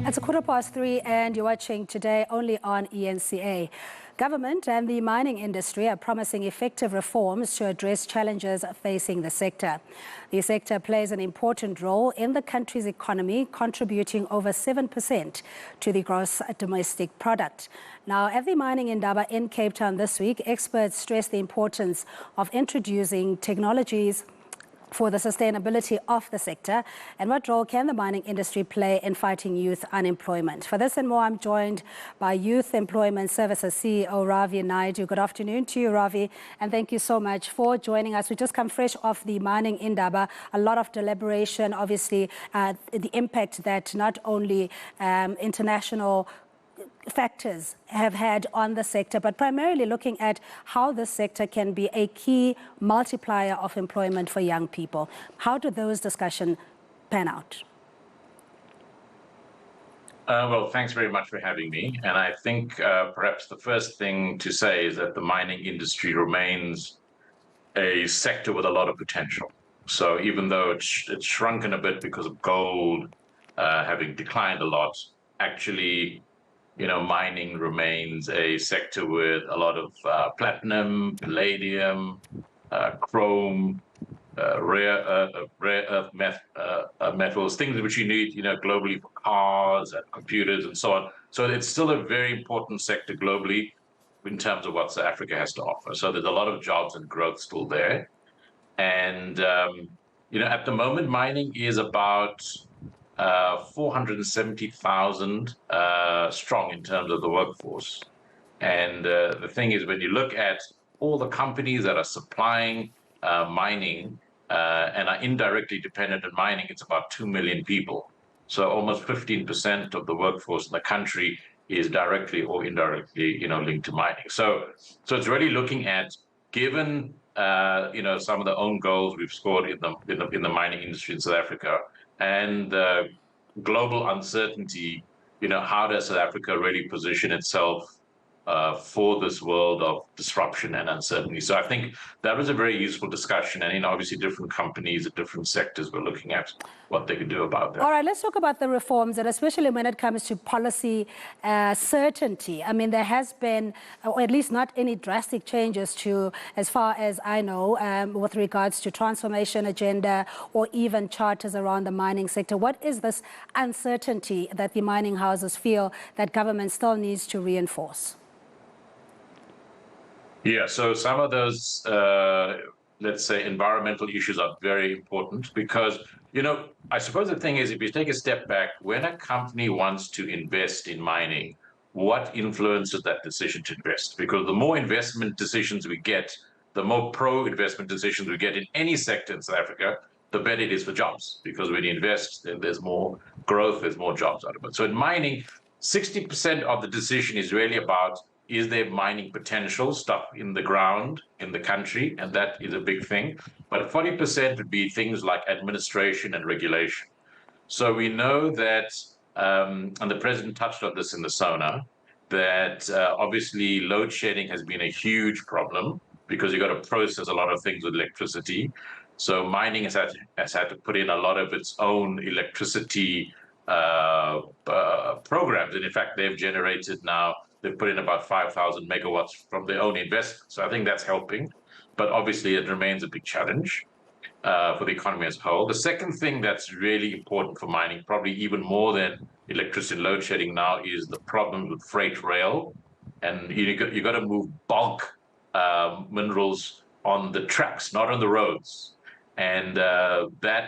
It's 3:15 and you're watching Today only on ENCA. Government and the mining industry are promising effective reforms to address challenges facing the sector. The sector plays an important role in the country's economy, contributing over 7% to the gross domestic product. Now, at the Mining Indaba in Cape Town this week, experts stress the importance of introducing technologies for the sustainability of the sector, and what role can the mining industry play in fighting youth unemployment? For this and more, I'm joined by Youth Employment Services CEO Ravi Naidoo. Good afternoon to you, Ravi, and thank you so much for joining us. We just come fresh off the Mining Indaba, a lot of deliberation, obviously, the impact that not only international factors have had on the sector, but primarily looking at how the sector can be a key multiplier of employment for young people. How do those discussions pan out? Well, thanks very much for having me. And I think perhaps the first thing to say is that the mining industry remains a sector with a lot of potential. So even though it's shrunken a bit because of gold having declined a lot, actually, mining remains a sector with a lot of platinum, palladium, chrome, rare earth metals, things which you need, globally for cars and computers and so on. So it's still a very important sector globally in terms of what South Africa has to offer. So there's a lot of jobs and growth still there. And, at the moment, mining is about 470,000 strong in terms of the workforce. And the thing is, when you look at all the companies that are supplying mining and are indirectly dependent on mining, it's about 2 million people. So almost 15% of the workforce in the country is directly or indirectly, linked to mining. So it's really looking at, given some of the own goals we've scored in the mining industry in South Africa, and global uncertainty, how does South Africa really position itself for this world of disruption and uncertainty? So I think that was a very useful discussion. And, obviously different companies at different sectors were looking at what they could do about that. All right, let's talk about the reforms, and especially when it comes to policy certainty. I mean, there has been, or at least not any drastic changes to, as far as I know, with regards to transformation agenda or even charters around the mining sector. What is this uncertainty that the mining houses feel that government still needs to reinforce? Yeah, so some of those, let's say, environmental issues are very important because, I suppose the thing is, if you take a step back, when a company wants to invest in mining, what influences that decision to invest? Because the more investment decisions we get, the more pro-investment decisions we get in any sector in South Africa, the better it is for jobs. Because when you invest, then there's more growth, there's more jobs out of it. So in mining, 60% of the decision is really about, is there mining potential stuff in the ground in the country? And that is a big thing. But 40% would be things like administration and regulation. So we know that, and the president touched on this in the SONA, that obviously load shedding has been a huge problem because you've got to process a lot of things with electricity. So mining has had to put in a lot of its own electricity programs. And in fact, they've put in about 5,000 megawatts from their own investment. So I think that's helping. But obviously, it remains a big challenge for the economy as a whole. The second thing that's really important for mining, probably even more than electricity load shedding now, is the problem with freight rail. And you got to move bulk minerals on the tracks, not on the roads. And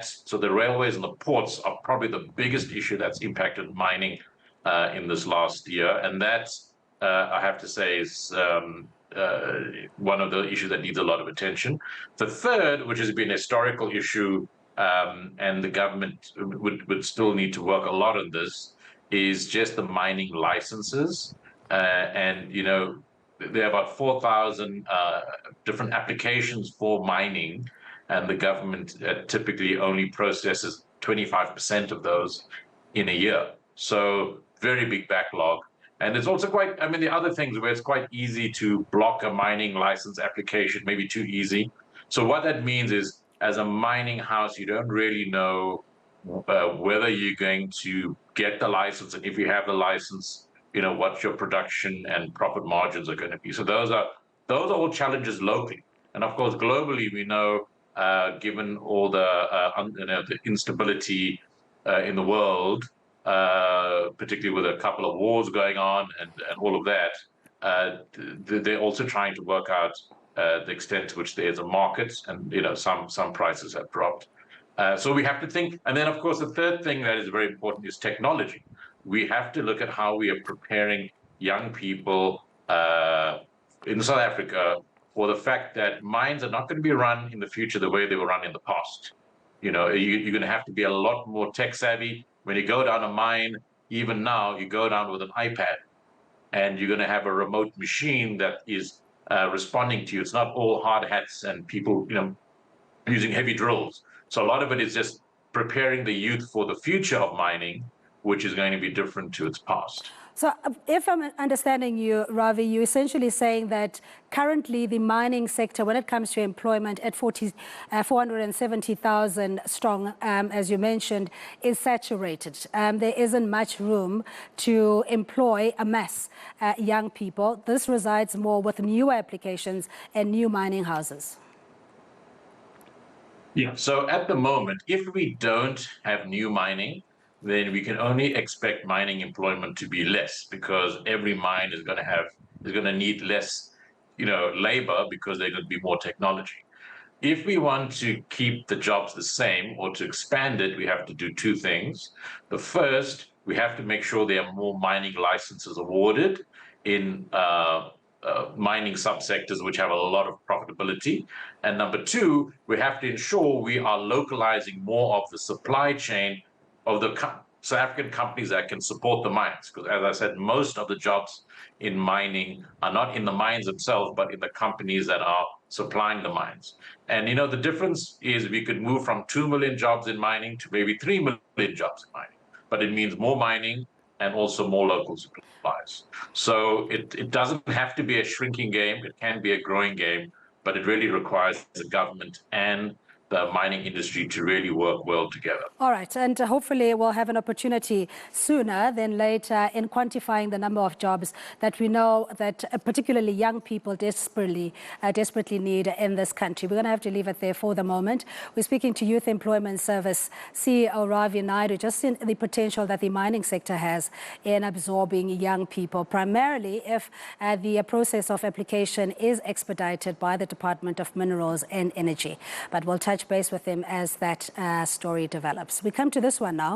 so the railways and the ports are probably the biggest issue that's impacted mining in this last year. And that, I have to say, is one of the issues that needs a lot of attention. The third, which has been a historical issue, and the government would still need to work a lot on this, is just the mining licenses. And, there are about 4,000 different applications for mining, and the government typically only processes 25% of those in a year. So very big backlog. And it's also the other things where it's quite easy to block a mining license application, maybe too easy. So what that means is, as a mining house, you don't really know whether you're going to get the license, and if you have the license, what your production and profit margins are going to be. So those are all challenges locally, and of course globally we know, given all the instability in the world, particularly with a couple of wars going on and all of that, they're also trying to work out the extent to which there's a market, and some prices have dropped. So we have to think, and then of course the third thing that is very important is technology. We have to look at how we are preparing young people in South Africa for the fact that mines are not going to be run in the future the way they were run in the past. You're going to have to be a lot more tech savvy. When you go down a mine, even now, you go down with an iPad, and you're going to have a remote machine that is responding to you. It's not all hard hats and people, using heavy drills. So a lot of it is just preparing the youth for the future of mining, which is going to be different to its past. So if I'm understanding you, Ravi, you're essentially saying that currently the mining sector, when it comes to employment at 470,000 strong, as you mentioned, is saturated. There isn't much room to employ a mass young people. This resides more with new applications and new mining houses. Yeah. So at the moment, if we don't have new mining, then we can only expect mining employment to be less, because every mine is going to need less, labor, because there's going to be more technology. If we want to keep the jobs the same or to expand it, we have to do two things. The first, we have to make sure there are more mining licenses awarded in mining subsectors which have a lot of profitability. And number two, we have to ensure we are localizing more of the supply chain of the South African companies that can support the mines. Because as I said, most of the jobs in mining are not in the mines themselves, but in the companies that are supplying the mines. And the difference is we could move from 2 million jobs in mining to maybe 3 million jobs in mining. But it means more mining and also more local supplies. So it doesn't have to be a shrinking game. It can be a growing game, but it really requires the government and the mining industry to really work well together. All right, and hopefully we'll have an opportunity sooner than later in quantifying the number of jobs that we know that particularly young people desperately need in this country. We're going to have to leave it there for the moment. We're speaking to Youth Employment Service CEO Ravi Naidoo, just in the potential that the mining sector has in absorbing young people, primarily if the process of application is expedited by the Department of Minerals and Energy. But we'll touch base with him as that story develops. We come to this one now.